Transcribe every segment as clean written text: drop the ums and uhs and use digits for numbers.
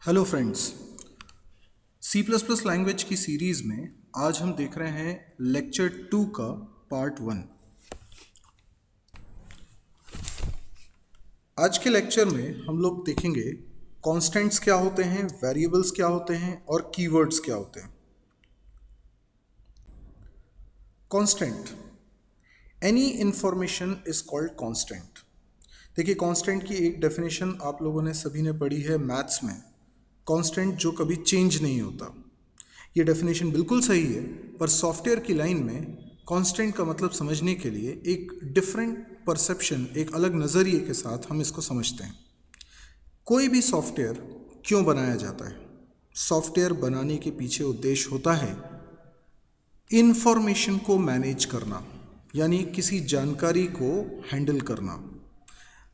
Hello friends. C plus plus language की series में आज हम देख रहे हैं लेक्चर 2 का पार्ट 1। आज के लेक्चर में हम लोग देखेंगे कॉन्स्टेंट्स क्या होते हैं, वेरिएबल्स क्या होते हैं और कीवर्ड्स क्या होते हैं। Constant, any information is called constant. देखिए, कांस्टेंट की एक डेफिनेशन आप लोगों ने सभी ने पढ़ी है मैथ्स में, कांस्टेंट जो कभी चेंज नहीं होता। ये डेफिनेशन बिल्कुल सही है, पर सॉफ्टवेयर की लाइन में कांस्टेंट का मतलब समझने के लिए एक डिफरेंट परसेप्शन, एक अलग नज़रिए के साथ हम इसको समझते हैं। कोई भी सॉफ्टवेयर क्यों बनाया जाता है? सॉफ्टवेयर बनाने के पीछे उद्देश्य होता है इंफॉर्मेशन को मैनेज करना, यानी किसी जानकारी को हैंडल करना।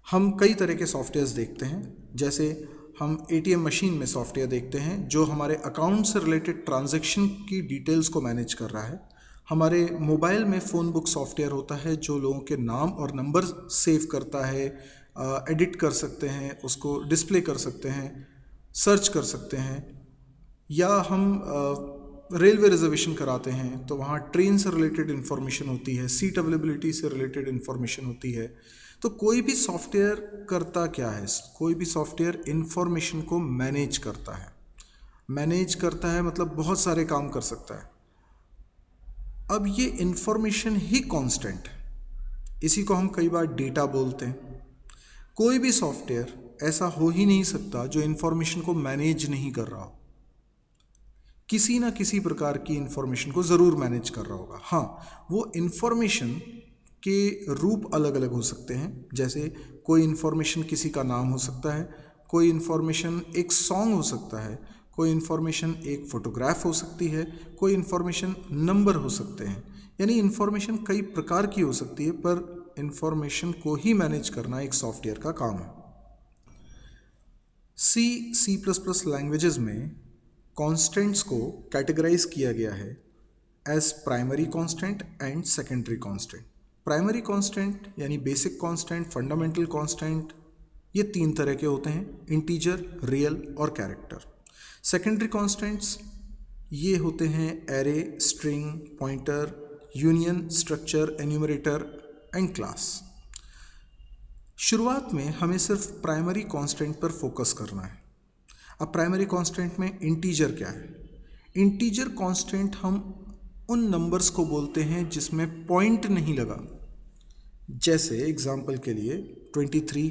हम कई तरह के सॉफ्टवेयर्स देखते हैं, जैसे हम एटीएम मशीन में सॉफ्टवेयर देखते हैं जो हमारे अकाउंट से रिलेटेड ट्रांजैक्शन की डिटेल्स को मैनेज कर रहा है। हमारे मोबाइल में फ़ोन बुक सॉफ्टवेयर होता है जो लोगों के नाम और नंबर सेव करता है, एडिट कर सकते हैं, उसको डिस्प्ले कर सकते हैं, सर्च कर सकते हैं। या हम रेलवे रिजर्वेशन कराते हैं तो वहाँ ट्रेन से रिलेटेड इन्फॉर्मेशन होती है, सीट अवेलेबिलिटी से रिलेटेड इन्फॉर्मेशन होती है। तो कोई भी सॉफ्टवेयर करता क्या है? कोई भी सॉफ्टवेयर इन्फॉर्मेशन को मैनेज करता है। मैनेज करता है मतलब बहुत सारे काम कर सकता है। अब ये इन्फॉर्मेशन ही कांस्टेंट है, इसी को हम कई बार डेटा बोलते हैं। कोई भी सॉफ्टवेयर ऐसा हो ही नहीं सकता जो इन्फॉर्मेशन को मैनेज नहीं कर रहा हो। किसी ना किसी प्रकार की इन्फॉर्मेशन को ज़रूर मैनेज कर रहा होगा। हाँ, वो इन्फॉर्मेशन के रूप अलग अलग हो सकते हैं। जैसे कोई इन्फॉर्मेशन किसी का नाम हो सकता है, कोई इन्फॉर्मेशन एक सॉन्ग हो सकता है, कोई इन्फॉर्मेशन एक फ़ोटोग्राफ हो सकती है, कोई इन्फॉर्मेशन नंबर हो सकते हैं। यानी इन्फॉर्मेशन कई प्रकार की हो सकती है, पर इन्फॉर्मेशन को ही मैनेज करना एक सॉफ्टवेयर का काम है। सी प्लस प्लस लैंग्वेजेस में कॉन्स्टेंट्स को कैटेगराइज किया गया है as primary constant and secondary constant. Primary constant यानी बेसिक कांस्टेंट, फंडामेंटल कांस्टेंट, ये तीन तरह के होते हैं: इंटीजर, रियल और कैरेक्टर। सेकेंडरी कांस्टेंट्स ये होते हैं array, string, pointer, union, structure, enumerator and class. शुरुआत में हमें सिर्फ प्राइमरी कांस्टेंट पर फोकस करना है। अब प्राइमरी कांस्टेंट में इंटीजर क्या है? इंटीजर कांस्टेंट हम उन नंबर्स को बोलते हैं जिसमें पॉइंट नहीं लगा। जैसे एग्जांपल के लिए 23,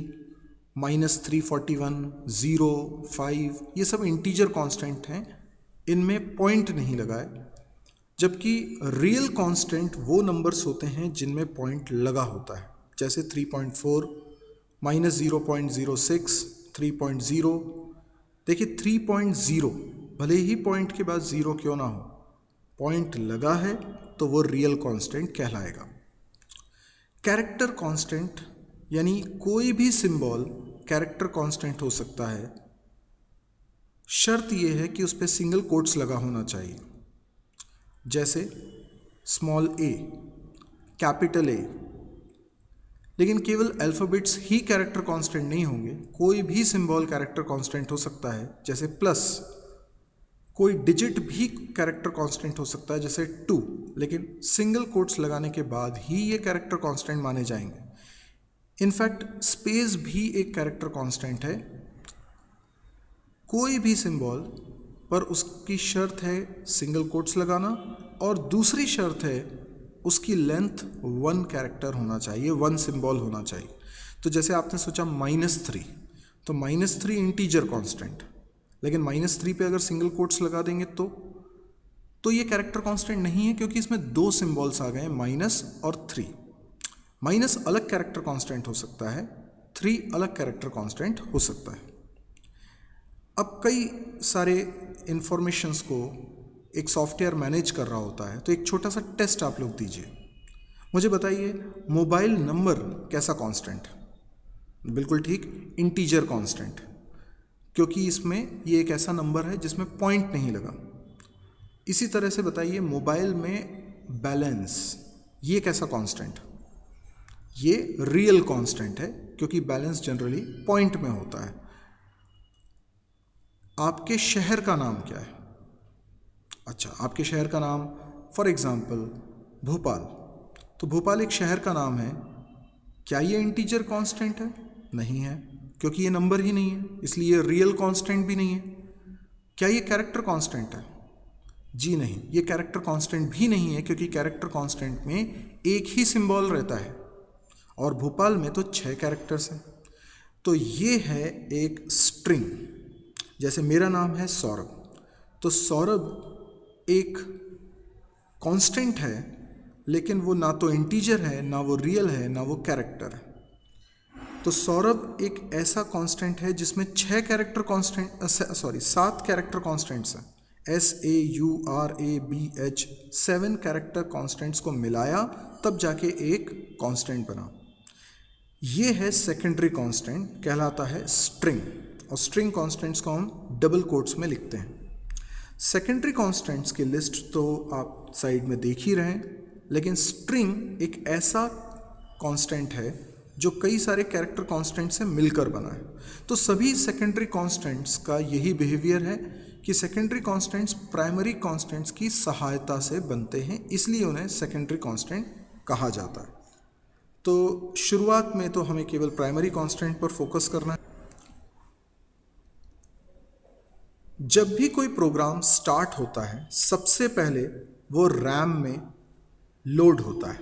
-341, 0, 5, ये सब इंटीजर कांस्टेंट हैं, इनमें पॉइंट नहीं लगा है। जबकि रियल कांस्टेंट वो नंबर्स होते हैं जिनमें पॉइंट लगा होता है, जैसे 3.4, -0.06, 3.0। देखिए, 3.0 भले ही पॉइंट के बाद ज़ीरो क्यों ना हो, पॉइंट लगा है तो वो रियल कांस्टेंट कहलाएगा। कैरेक्टर कांस्टेंट यानी कोई भी सिंबल कैरेक्टर कांस्टेंट हो सकता है। शर्त यह है कि उस पर सिंगल कोट्स लगा होना चाहिए, जैसे स्मॉल ए, कैपिटल ए। लेकिन केवल अल्फ़ाबेट्स ही कैरेक्टर कांस्टेंट नहीं होंगे, कोई भी सिंबल कैरेक्टर कांस्टेंट हो सकता है, जैसे प्लस। कोई डिजिट भी कैरेक्टर कांस्टेंट हो सकता है, जैसे 2, लेकिन सिंगल कोट्स लगाने के बाद ही ये कैरेक्टर कांस्टेंट माने जाएंगे। इनफैक्ट स्पेस भी एक कैरेक्टर कांस्टेंट है। कोई भी सिंबल पर उसकी शर्त है सिंगल कोट्स लगाना, और दूसरी शर्त है उसकी लेंथ 1 कैरेक्टर होना चाहिए, 1 सिंबल होना चाहिए। तो जैसे आपने सोचा -3, तो -3 इंटीजर कांस्टेंट, लेकिन -3 पे अगर सिंगल कोट्स लगा देंगे तो ये कैरेक्टर कांस्टेंट नहीं है, क्योंकि इसमें 2 सिंबल्स आ गए, माइनस और 3। माइनस अलग कैरेक्टर कांस्टेंट हो सकता है, 3 अलग कैरेक्टर कांस्टेंट हो सकता है। अब कई सारे इंफॉर्मेशंस को एक सॉफ्टवेयर मैनेज कर रहा होता है, तो एक छोटा सा टेस्ट आप लोग दीजिए। मुझे बताइए, मोबाइल नंबर कैसा कांस्टेंट? बिल्कुल ठीक, इंटीजर कांस्टेंट, क्योंकि इसमें ये एक ऐसा नंबर है जिसमें पॉइंट नहीं लगा। इसी तरह से बताइए, मोबाइल में बैलेंस, ये कैसा कांस्टेंट? ये रियल कांस्टेंट है, क्योंकि बैलेंस जनरली पॉइंट में होता है। आपके शहर का नाम क्या है? अच्छा, आपके शहर का नाम फॉर एग्जांपल भोपाल, तो भोपाल एक शहर का नाम है। क्या ये इंटीजर कांस्टेंट है? नहीं है, क्योंकि ये नंबर ही नहीं है, इसलिए रियल कांस्टेंट भी नहीं है। क्या ये कैरेक्टर कांस्टेंट है? जी नहीं, ये कैरेक्टर कांस्टेंट भी नहीं है, क्योंकि कैरेक्टर कांस्टेंट में एक ही सिंबल रहता है और भोपाल में तो 6 कैरेक्टर्स हैं। तो ये है एक स्ट्रिंग। जैसे मेरा नाम है सौरभ, तो सौरभ एक कांस्टेंट है, लेकिन वो ना तो इंटीजर है, ना वो रियल है, ना वो कैरेक्टर है। तो सौरभ एक ऐसा कांस्टेंट है जिसमें 6 कैरेक्टर कांस्टेंट 7 कैरेक्टर कांस्टेंट्स हैं। SAURABH 7 कैरेक्टर कांस्टेंट्स को मिलाया तब जाके एक कांस्टेंट बना। ये है सेकेंडरी कांस्टेंट, कहलाता है स्ट्रिंग, और स्ट्रिंग कांस्टेंट्स को हम डबल कोट्स में लिखते हैं। सेकेंडरी कांस्टेंट्स की लिस्ट तो आप साइड में देख ही रहे हैं, लेकिन स्ट्रिंग एक ऐसा कांस्टेंट है जो कई सारे कैरेक्टर कांस्टेंट से मिलकर बना है। तो सभी सेकेंडरी कांस्टेंट्स का यही बिहेवियर है कि सेकेंडरी कांस्टेंट्स प्राइमरी कांस्टेंट्स की सहायता से बनते हैं, इसलिए उन्हें सेकेंडरी कांस्टेंट कहा जाता है। तो शुरुआत में तो हमें केवल प्राइमरी कांस्टेंट पर फोकस करना है। जब भी कोई प्रोग्राम स्टार्ट होता है, सबसे पहले वो रैम में लोड होता है।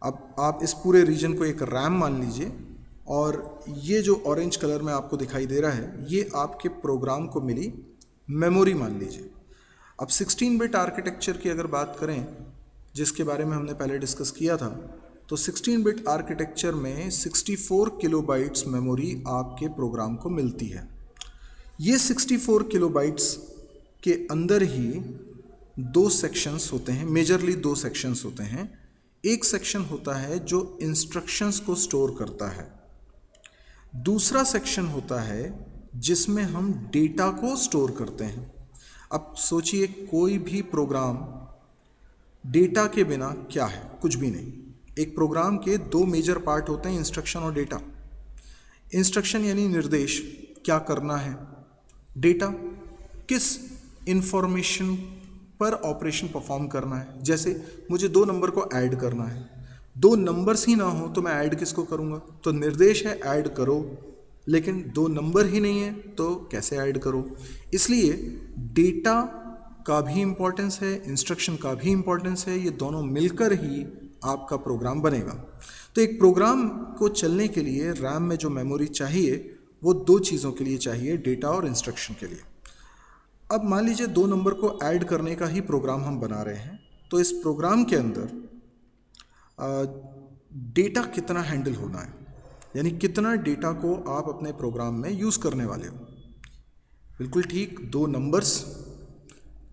अब आप इस पूरे रीजन को एक रैम मान लीजिए, और ये जो ऑरेंज कलर में आपको दिखाई दे रहा है, ये आपके प्रोग्राम को मिली मेमोरी मान लीजिए। अब 16 बिट आर्किटेक्चर की अगर बात करें, जिसके बारे में हमने पहले डिस्कस किया था, तो 16 बिट आर्किटेक्चर में 64 किलोबाइट्स मेमोरी आपके प्रोग्राम को मिलती है। ये 64 किलोबाइट्स के अंदर ही 2 सेक्शंस होते हैं, मेजरली 2 सेक्शंस होते हैं। एक सेक्शन होता है जो इंस्ट्रक्शंस को स्टोर करता है, दूसरा सेक्शन होता है जिसमें हम डेटा को स्टोर करते हैं। अब सोचिए, कोई भी प्रोग्राम डेटा के बिना क्या है? कुछ भी नहीं। एक प्रोग्राम के 2 मेजर पार्ट होते हैं, इंस्ट्रक्शन और डेटा। इंस्ट्रक्शन यानी निर्देश, क्या करना है। डेटा, किस इंफॉर्मेशन पर ऑपरेशन परफॉर्म करना है। जैसे मुझे 2 नंबर को ऐड करना है, 2 नंबर्स ही ना हो तो मैं ऐड किसको करूँगा? तो निर्देश है ऐड करो, लेकिन 2 नंबर ही नहीं है तो कैसे ऐड करो। इसलिए डेटा का भी इम्पोर्टेंस है, इंस्ट्रक्शन का भी इम्पोर्टेंस है, ये दोनों मिलकर ही आपका प्रोग्राम बनेगा। तो एक प्रोग्राम को चलने के लिए रैम में जो मेमोरी चाहिए वो 2 चीज़ों के लिए चाहिए, डेटा और इंस्ट्रक्शन के लिए। अब मान लीजिए 2 नंबर को ऐड करने का ही प्रोग्राम हम बना रहे हैं, तो इस प्रोग्राम के अंदर डेटा कितना हैंडल होना है, यानी कितना डेटा को आप अपने प्रोग्राम में यूज़ करने वाले हो। बिल्कुल ठीक, 2 नंबर्स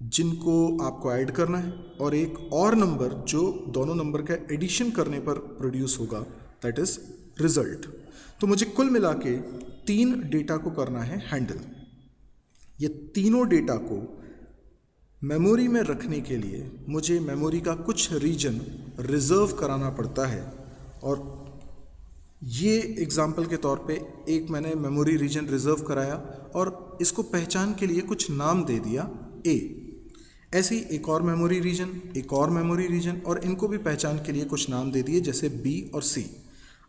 जिनको आपको ऐड करना है, और एक और नंबर जो दोनों नंबर का एडिशन करने पर प्रोड्यूस होगा, दैट इज़ रिजल्ट। तो मुझे कुल मिला के 3 डेटा को करना है हैंडल। ये तीनों डेटा को मेमोरी में रखने के लिए मुझे मेमोरी का कुछ रीजन रिजर्व कराना पड़ता है, और ये एग्जाम्पल के तौर पे एक मैंने मेमोरी रीजन रिजर्व कराया और इसको पहचान के लिए कुछ नाम दे दिया ए। ऐसे ही एक और मेमोरी रीजन, एक और मेमोरी रीजन, और इनको भी पहचान के लिए कुछ नाम दे दिए, जैसे बी और सी।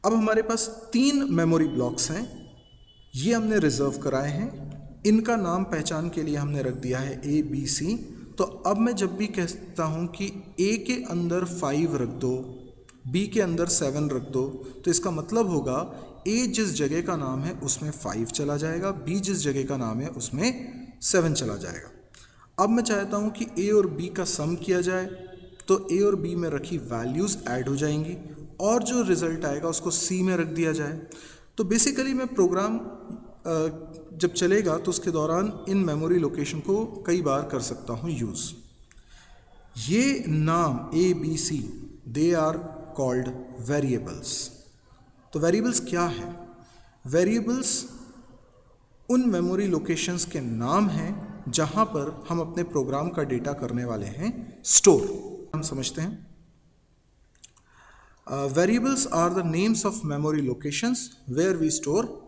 अब हमारे पास 3 मेमोरी ब्लॉक्स हैं, ये हमने रिजर्व कराए हैं। इनका नाम पहचान के लिए हमने रख दिया है ए बी सी। तो अब मैं जब भी कहता हूँ कि ए के अंदर 5 रख दो, बी के अंदर 7 रख दो, तो इसका मतलब होगा ए जिस जगह का नाम है उसमें 5 चला जाएगा, बी जिस जगह का नाम है उसमें 7 चला जाएगा। अब मैं चाहता हूँ कि ए और बी का सम किया जाए, तो ए और बी में रखी वैल्यूज़ ऐड हो जाएंगी और जो रिज़ल्ट आएगा उसको सी में रख दिया जाए। तो बेसिकली मैं प्रोग्राम जब चलेगा तो उसके दौरान इन मेमोरी लोकेशन को कई बार कर सकता हूँ यूज़। ये नाम A B C, they are called variables. तो वेरिएबल्स क्या है? वेरिएबल्स उन मेमोरी लोकेशंस के नाम हैं जहाँ पर हम अपने प्रोग्राम का डेटा करने वाले हैं स्टोर। हम समझते हैं, variables are the names of memory locations where we store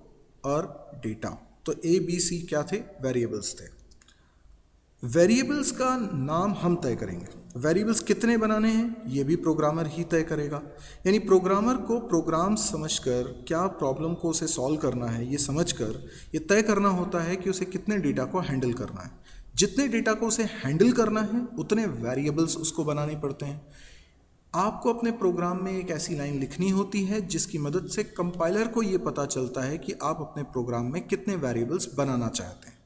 our data. तो ए बी सी क्या थे? वेरिएबल्स थे। वेरिएबल्स का नाम हम तय करेंगे। वेरिएबल्स कितने बनाने हैं ये भी प्रोग्रामर ही तय करेगा। यानी प्रोग्रामर को प्रोग्राम समझकर क्या प्रॉब्लम को उसे सॉल्व करना है ये समझकर ये तय करना होता है कि उसे कितने डेटा को हैंडल करना है। जितने डेटा को उसे हैंडल करना है उतने वेरिएबल्स उसको बनाने पड़ते हैं। आपको अपने प्रोग्राम में एक ऐसी लाइन लिखनी होती है जिसकी मदद से कंपाइलर को ये पता चलता है कि आप अपने प्रोग्राम में कितने वेरिएबल्स बनाना चाहते हैं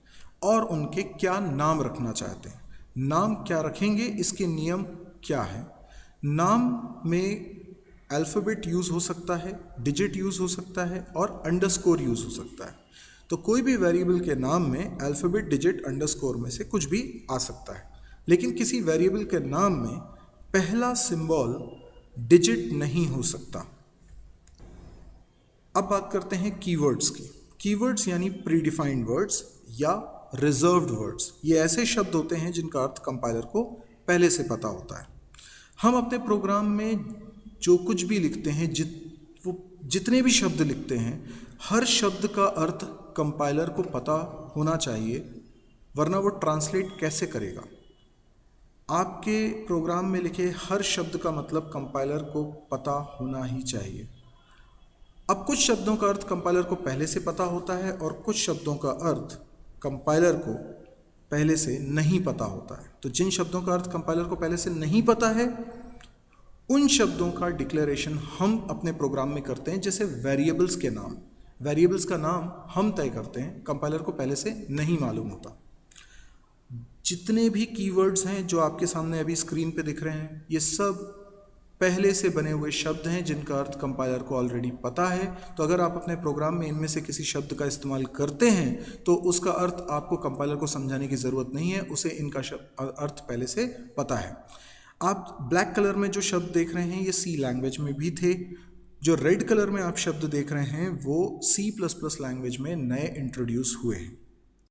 और उनके क्या नाम रखना चाहते हैं। नाम क्या रखेंगे इसके नियम क्या है? नाम में अल्फ़ाबेट यूज़ हो सकता है, डिजिट यूज़ हो सकता है और अंडरस्कोर यूज़ हो सकता है। तो कोई भी वेरिएबल के नाम में अल्फ़ाबेट, डिजिट, अंडरस्कोर में से कुछ भी आ सकता है। लेकिन किसी वेरिएबल के नाम में पहला सिंबल डिजिट नहीं हो सकता। अब बात करते हैं कीवर्ड्स की। कीवर्ड्स यानी प्रीडिफाइंड वर्ड्स या रिजर्व्ड वर्ड्स। ये ऐसे शब्द होते हैं जिनका अर्थ कंपाइलर को पहले से पता होता है। हम अपने प्रोग्राम में जो कुछ भी लिखते हैं, जितने भी शब्द लिखते हैं, हर शब्द का अर्थ कंपाइलर को पता होना चाहिए, वरना वो ट्रांसलेट कैसे करेगा? आपके प्रोग्राम में लिखे हर शब्द का मतलब कंपाइलर को पता होना ही चाहिए। अब कुछ शब्दों का अर्थ कंपाइलर को पहले से पता होता है और कुछ शब्दों का अर्थ कंपाइलर को पहले से नहीं पता होता है। तो जिन शब्दों का अर्थ कंपाइलर को पहले से नहीं पता है उन शब्दों का डिक्लेरेशन हम अपने प्रोग्राम में करते हैं, जैसे वेरिएबल्स के नाम। वेरिएबल्स का नाम हम तय करते हैं, कंपाइलर को पहले से नहीं मालूम होता। जितने भी कीवर्ड्स हैं जो आपके सामने अभी स्क्रीन पे दिख रहे हैं, ये सब पहले से बने हुए शब्द हैं जिनका अर्थ कंपाइलर को ऑलरेडी पता है। तो अगर आप अपने प्रोग्राम में इनमें से किसी शब्द का इस्तेमाल करते हैं तो उसका अर्थ आपको कंपाइलर को समझाने की ज़रूरत नहीं है, उसे इनका अर्थ पहले से पता है। आप ब्लैक कलर में जो शब्द देख रहे हैं ये सी लैंग्वेज में भी थे। जो रेड कलर में आप शब्द देख रहे हैं वो C++ लैंग्वेज में नए इंट्रोड्यूस हुए हैं।